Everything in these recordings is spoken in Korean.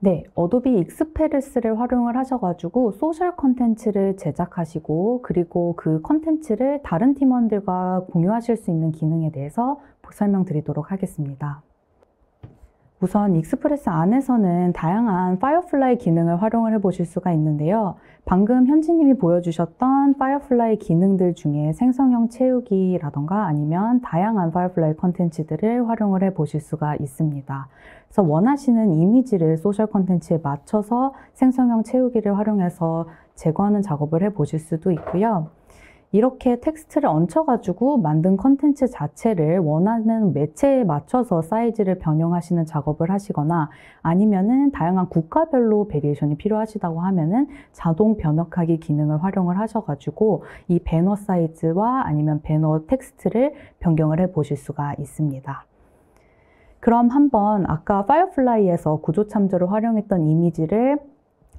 네, 어도비 익스프레스를 활용을 하셔가지고 소셜 콘텐츠를 제작하시고 그리고 그 콘텐츠를 다른 팀원들과 공유하실 수 있는 기능에 대해서 설명드리도록 하겠습니다. 우선 익스프레스 안에서는 다양한 파이어플라이 기능을 활용을 해보실 수가 있는데요. 방금 현지님이 보여주셨던 파이어플라이 기능들 중에 생성형 채우기라던가 아니면 다양한 파이어플라이 콘텐츠들을 활용을 해보실 수가 있습니다. 그래서 원하시는 이미지를 소셜 콘텐츠에 맞춰서 생성형 채우기를 활용해서 제거하는 작업을 해보실 수도 있고요. 이렇게 텍스트를 얹혀가지고 만든 컨텐츠 자체를 원하는 매체에 맞춰서 사이즈를 변형하시는 작업을 하시거나 아니면은 다양한 국가별로 베리에이션이 필요하시다고 하면은 자동 번역하기 기능을 활용을 하셔가지고 이 배너 사이즈와 아니면 배너 텍스트를 변경을 해 보실 수가 있습니다. 그럼 한번 아까 파이어플라이에서 구조 참조를 활용했던 이미지를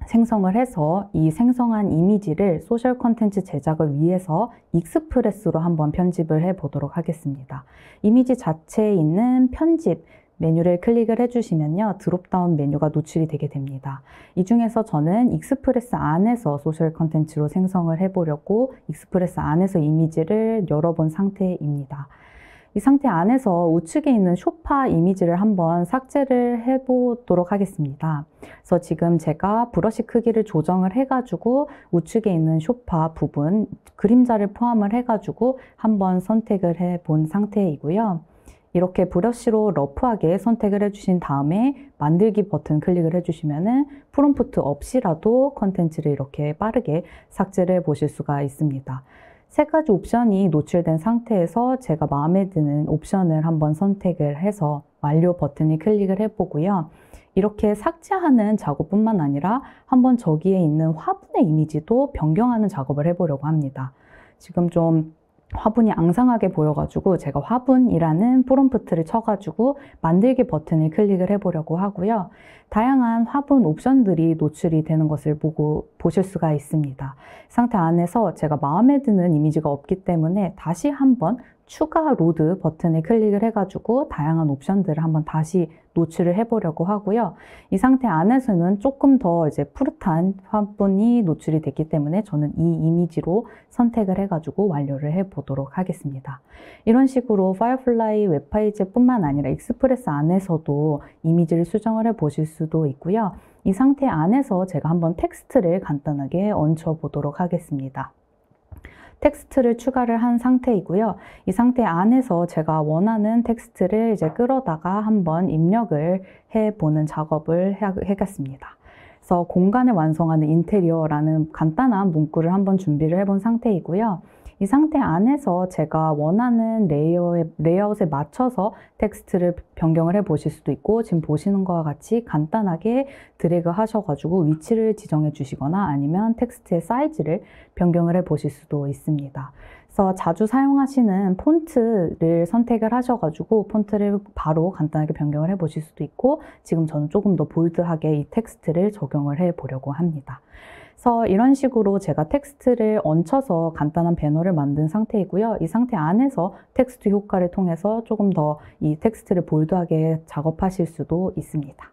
생성을 해서 이 생성한 이미지를 소셜 콘텐츠 제작을 위해서 익스프레스로 한번 편집을 해 보도록 하겠습니다. 이미지 자체에 있는 편집 메뉴를 클릭을 해주시면요. 드롭다운 메뉴가 노출이 되게 됩니다. 이 중에서 저는 익스프레스 안에서 소셜 콘텐츠로 생성을 해보려고 익스프레스 안에서 이미지를 열어본 상태입니다. 이 상태 안에서 우측에 있는 쇼파 이미지를 한번 삭제를 해보도록 하겠습니다. 그래서 지금 제가 브러쉬 크기를 조정을 해가지고 우측에 있는 쇼파 부분, 그림자를 포함을 해가지고 한번 선택을 해본 상태이고요. 이렇게 브러쉬로 러프하게 선택을 해주신 다음에 만들기 버튼 클릭을 해주시면은 프롬프트 없이라도 컨텐츠를 이렇게 빠르게 삭제를 해보실 수가 있습니다. 세 가지 옵션이 노출된 상태에서 제가 마음에 드는 옵션을 한번 선택을 해서 완료 버튼을 클릭을 해보고요. 이렇게 삭제하는 작업뿐만 아니라 한번 저기에 있는 화분의 이미지도 변경하는 작업을 해보려고 합니다. 지금 좀 화분이 앙상하게 보여가지고 제가 화분이라는 프롬프트를 쳐가지고 만들기 버튼을 클릭을 해보려고 하고요. 다양한 화분 옵션들이 노출이 되는 것을 보실 수가 있습니다. 상태 안에서 제가 마음에 드는 이미지가 없기 때문에 다시 한번 추가 로드 버튼을 클릭을 해가지고 다양한 옵션들을 한번 다시 노출을 해보려고 하고요. 이 상태 안에서는 조금 더 이제 푸릇한 화분이 노출이 됐기 때문에 저는 이 이미지로 선택을 해가지고 완료를 해보도록 하겠습니다. 이런 식으로 파이어플라이 웹페이지뿐만 아니라 익스프레스 안에서도 이미지를 수정을 해보실 수도 있고요. 이 상태 안에서 제가 한번 텍스트를 간단하게 얹혀 보도록 하겠습니다. 텍스트를 추가를 한 상태이고요. 이 상태 안에서 제가 원하는 텍스트를 이제 끌어다가 한번 입력을 해보는 작업을 해겠습니다. 그래서 공간을 완성하는 인테리어라는 간단한 문구를 한번 준비를 해본 상태이고요. 이 상태 안에서 제가 원하는 레이아웃에 맞춰서 텍스트를 변경을 해 보실 수도 있고 지금 보시는 것과 같이 간단하게 드래그 하셔가지고 위치를 지정해 주시거나 아니면 텍스트의 사이즈를 변경을 해 보실 수도 있습니다. 그래서 자주 사용하시는 폰트를 선택을 하셔가지고 폰트를 바로 간단하게 변경을 해 보실 수도 있고 지금 저는 조금 더 볼드하게 이 텍스트를 적용을 해 보려고 합니다. 그래서 이런 식으로 제가 텍스트를 얹혀서 간단한 배너를 만든 상태이고요. 이 상태 안에서 텍스트 효과를 통해서 조금 더 이 텍스트를 볼드하게 작업하실 수도 있습니다.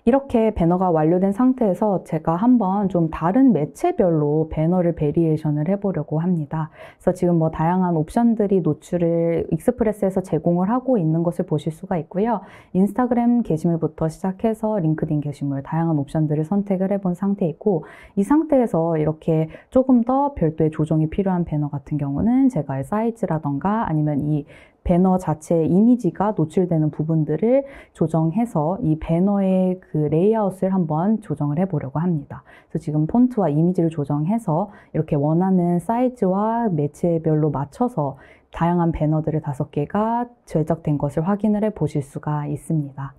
이렇게 배너가 완료된 상태에서 제가 한번 좀 다른 매체별로 배너를 베리에이션을 해보려고 합니다. 그래서 지금 뭐 다양한 옵션들이 노출을 익스프레스에서 제공을 하고 있는 것을 보실 수가 있고요. 인스타그램 게시물부터 시작해서 링크드인 게시물 다양한 옵션들을 선택을 해본 상태이고 이 상태에서 이렇게 조금 더 별도의 조정이 필요한 배너 같은 경우는 제가 사이즈라던가 아니면 이 배너 자체의 이미지가 노출되는 부분들을 조정해서 이 배너의 그 레이아웃을 한번 조정을 해보려고 합니다. 그래서 지금 폰트와 이미지를 조정해서 이렇게 원하는 사이즈와 매체별로 맞춰서 다양한 배너들을 5개가 제작된 것을 확인을 해 보실 수가 있습니다.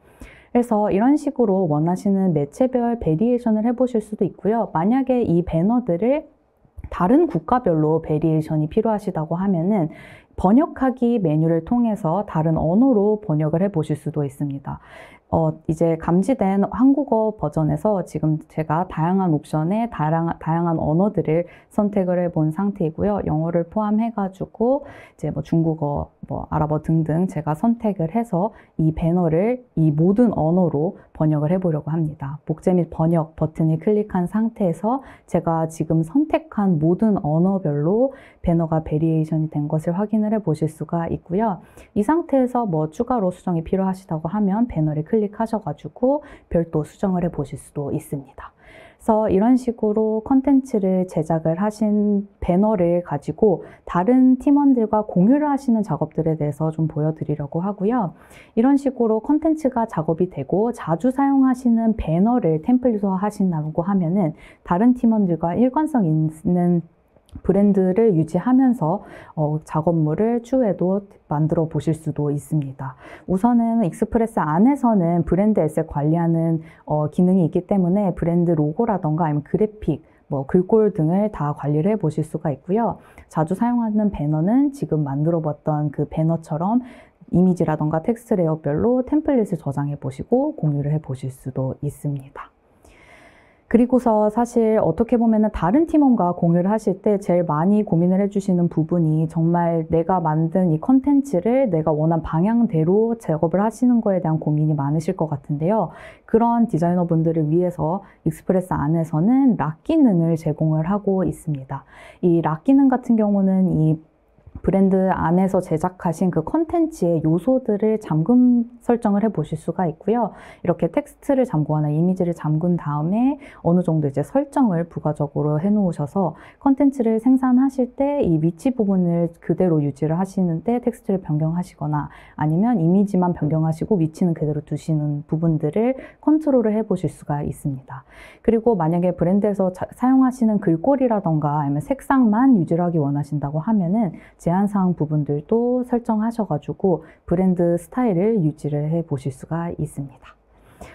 그래서 이런 식으로 원하시는 매체별 베리에이션을 해보실 수도 있고요. 만약에 이 배너들을 다른 국가별로 베리에이션이 필요하시다고 하면은 번역하기 메뉴를 통해서 다른 언어로 번역을 해 보실 수도 있습니다. 이제 감지된 한국어 버전에서 지금 제가 다양한 옵션에 다양한 언어들을 선택을 해본 상태이고요. 영어를 포함해가지고 이제 뭐 중국어, 뭐 아랍어 등등 제가 선택을 해서 이 배너를 이 모든 언어로 번역을 해보려고 합니다. 복제 및 번역 버튼을 클릭한 상태에서 제가 지금 선택한 모든 언어별로 배너가 베리에이션이 된 것을 확인을 해 보실 수가 있고요. 이 상태에서 뭐 추가로 수정이 필요하시다고 하면 배너를 클릭하셔가지고 별도 수정을 해 보실 수도 있습니다. 그래서 이런 식으로 컨텐츠를 제작을 하신 배너를 가지고 다른 팀원들과 공유를 하시는 작업들에 대해서 좀 보여드리려고 하고요. 이런 식으로 컨텐츠가 작업이 되고 자주 사용하시는 배너를 템플릿화 하신다고 하면은 다른 팀원들과 일관성 있는 브랜드를 유지하면서 작업물을 추후에도 만들어 보실 수도 있습니다. 우선은 익스프레스 안에서는 브랜드 에셋 관리하는 기능이 있기 때문에 브랜드 로고라던가 아니면 그래픽, 뭐 글꼴 등을 다 관리를 해 보실 수가 있고요. 자주 사용하는 배너는 지금 만들어 봤던 그 배너처럼 이미지라던가 텍스트 레이어별로 템플릿을 저장해 보시고 공유를 해 보실 수도 있습니다. 그리고서 사실 어떻게 보면은 다른 팀원과 공유를 하실 때 제일 많이 고민을 해주시는 부분이 정말 내가 만든 이 컨텐츠를 내가 원한 방향대로 작업을 하시는 거에 대한 고민이 많으실 것 같은데요. 그런 디자이너분들을 위해서 익스프레스 안에서는 락 기능을 제공을 하고 있습니다. 이 락 기능 같은 경우는 이 브랜드 안에서 제작하신 그 컨텐츠의 요소들을 잠금 설정을 해 보실 수가 있고요. 이렇게 텍스트를 잠그거나 이미지를 잠근 다음에 어느 정도 이제 설정을 부가적으로 해 놓으셔서 컨텐츠를 생산하실 때 이 위치 부분을 그대로 유지를 하시는데 텍스트를 변경하시거나 아니면 이미지만 변경하시고 위치는 그대로 두시는 부분들을 컨트롤을 해 보실 수가 있습니다. 그리고 만약에 브랜드에서 사용하시는 글꼴이라던가 아니면 색상만 유지를 하기 원하신다고 하면은 제한사항 부분들도 설정하셔가지고 브랜드 스타일을 유지를 해 보실 수가 있습니다.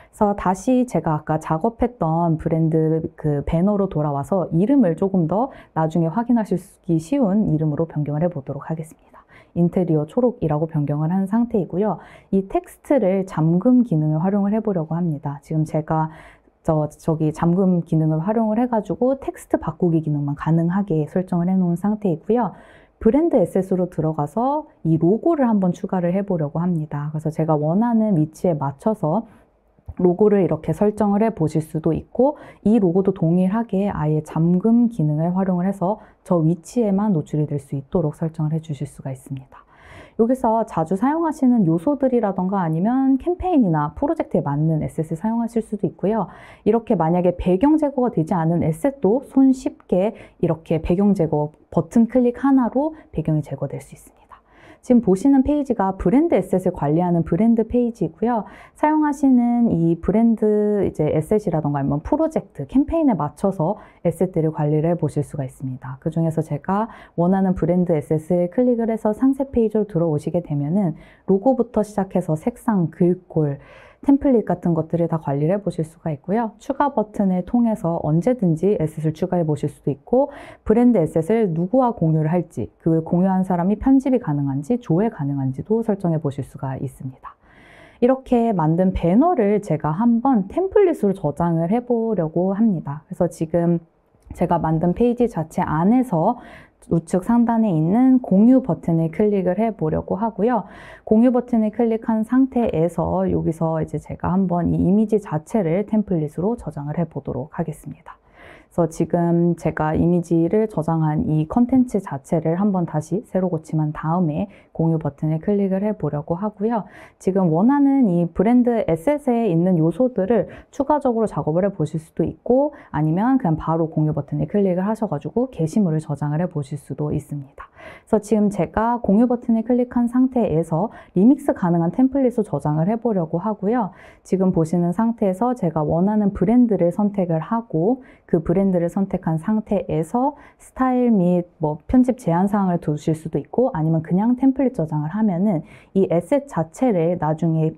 그래서 다시 제가 아까 작업했던 브랜드 그 배너로 돌아와서 이름을 조금 더 나중에 확인하시기 쉬운 이름으로 변경을 해 보도록 하겠습니다. 인테리어 초록이라고 변경을 한 상태이고요. 이 텍스트를 잠금 기능을 활용을 해 보려고 합니다. 지금 제가 저기 잠금 기능을 활용을 해가지고 텍스트 바꾸기 기능만 가능하게 설정을 해 놓은 상태이고요. 브랜드 에셋으로 들어가서 이 로고를 한번 추가를 해보려고 합니다. 그래서 제가 원하는 위치에 맞춰서 로고를 이렇게 설정을 해 보실 수도 있고 이 로고도 동일하게 아예 잠금 기능을 활용을 해서 저 위치에만 노출이 될 수 있도록 설정을 해 주실 수가 있습니다. 여기서 자주 사용하시는 요소들이라던가 아니면 캠페인이나 프로젝트에 맞는 에셋을 사용하실 수도 있고요. 이렇게 만약에 배경 제거가 되지 않은 에셋도 손쉽게 이렇게 배경 제거 버튼 클릭 하나로 배경이 제거될 수 있습니다. 지금 보시는 페이지가 브랜드 에셋을 관리하는 브랜드 페이지이고요. 사용하시는 이 브랜드 이제 에셋이라던가 아니면 프로젝트, 캠페인에 맞춰서 에셋들을 관리를 해 보실 수가 있습니다. 그 중에서 제가 원하는 브랜드 에셋을 클릭을 해서 상세 페이지로 들어오시게 되면은 로고부터 시작해서 색상, 글꼴, 템플릿 같은 것들을 다 관리를 해 보실 수가 있고요. 추가 버튼을 통해서 언제든지 에셋을 추가해 보실 수도 있고 브랜드 에셋을 누구와 공유를 할지 그 공유한 사람이 편집이 가능한지 조회 가능한지도 설정해 보실 수가 있습니다. 이렇게 만든 배너를 제가 한번 템플릿으로 저장을 해 보려고 합니다. 그래서 지금 제가 만든 페이지 자체 안에서 우측 상단에 있는 공유 버튼을 클릭을 해 보려고 하고요. 공유 버튼을 클릭한 상태에서 여기서 이제 제가 한번 이 이미지 자체를 템플릿으로 저장을 해 보도록 하겠습니다. 그래서 지금 제가 이미지를 저장한 이 컨텐츠 자체를 한번 다시 새로 고침한 다음에 공유 버튼을 클릭을 해 보려고 하고요. 지금 원하는 이 브랜드 에셋에 있는 요소들을 추가적으로 작업을 해 보실 수도 있고 아니면 그냥 바로 공유 버튼을 클릭을 하셔가지고 게시물을 저장을 해 보실 수도 있습니다. 그래서 지금 제가 공유 버튼을 클릭한 상태에서 리믹스 가능한 템플릿을 저장을 해 보려고 하고요. 지금 보시는 상태에서 제가 원하는 브랜드를 선택을 하고 그 브랜드를 선택한 상태에서 스타일 및 뭐 편집 제한 사항을 두실 수도 있고 아니면 그냥 템플릿 저장을 하면은 이 에셋 자체를 나중에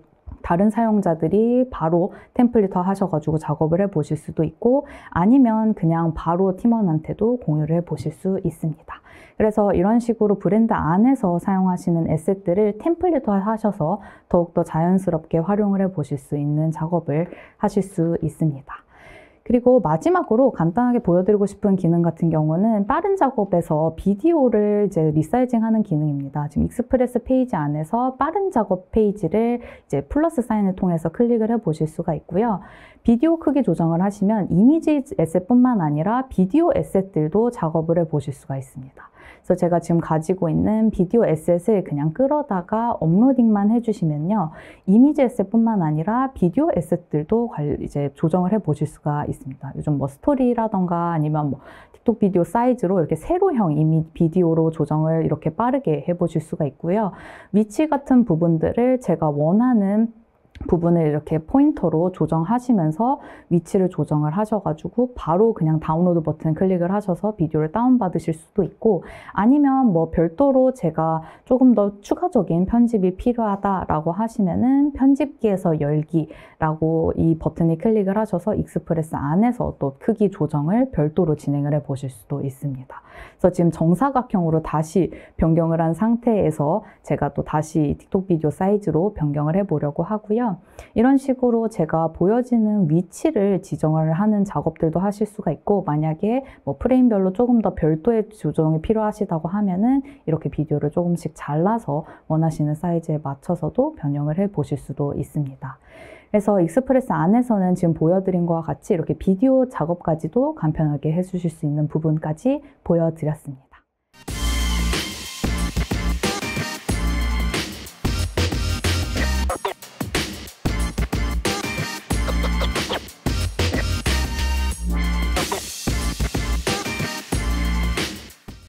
다른 사용자들이 바로 템플릿화 하셔가지고 작업을 해보실 수도 있고 아니면 그냥 바로 팀원한테도 공유를 해보실 수 있습니다. 그래서 이런 식으로 브랜드 안에서 사용하시는 에셋들을 템플릿화 하셔서 더욱더 자연스럽게 활용을 해보실 수 있는 작업을 하실 수 있습니다. 그리고 마지막으로 간단하게 보여드리고 싶은 기능 같은 경우는 빠른 작업에서 비디오를 이제 리사이징 하는 기능입니다. 지금 익스프레스 페이지 안에서 빠른 작업 페이지를 이제 플러스 사인을 통해서 클릭을 해 보실 수가 있고요. 비디오 크기 조정을 하시면 이미지 에셋뿐만 아니라 비디오 에셋들도 작업을 해 보실 수가 있습니다. 그래서 제가 지금 가지고 있는 비디오 에셋을 그냥 끌어다가 업로딩만 해주시면요. 이미지 에셋뿐만 아니라 비디오 에셋들도 이제 조정을 해 보실 수가 있습니다. 요즘 뭐 스토리라던가 아니면 뭐 틱톡 비디오 사이즈로 이렇게 세로형 비디오로 조정을 이렇게 빠르게 해 보실 수가 있고요. 위치 같은 부분들을 제가 원하는 부분을 이렇게 포인터로 조정하시면서 위치를 조정을 하셔가지고 바로 그냥 다운로드 버튼 클릭을 하셔서 비디오를 다운받으실 수도 있고 아니면 뭐 별도로 제가 조금 더 추가적인 편집이 필요하다라고 하시면은 편집기에서 열기라고 이 버튼을 클릭을 하셔서 익스프레스 안에서 또 크기 조정을 별도로 진행을 해 보실 수도 있습니다. 그래서 지금 정사각형으로 다시 변경을 한 상태에서 제가 또 다시 틱톡 비디오 사이즈로 변경을 해 보려고 하고요. 이런 식으로 제가 보여지는 위치를 지정을 하는 작업들도 하실 수가 있고 만약에 뭐 프레임별로 조금 더 별도의 조정이 필요하시다고 하면은 이렇게 비디오를 조금씩 잘라서 원하시는 사이즈에 맞춰서도 변형을 해 보실 수도 있습니다. 그래서 익스프레스 안에서는 지금 보여드린 것과 같이 이렇게 비디오 작업까지도 간편하게 해주실 수 있는 부분까지 보여드렸습니다.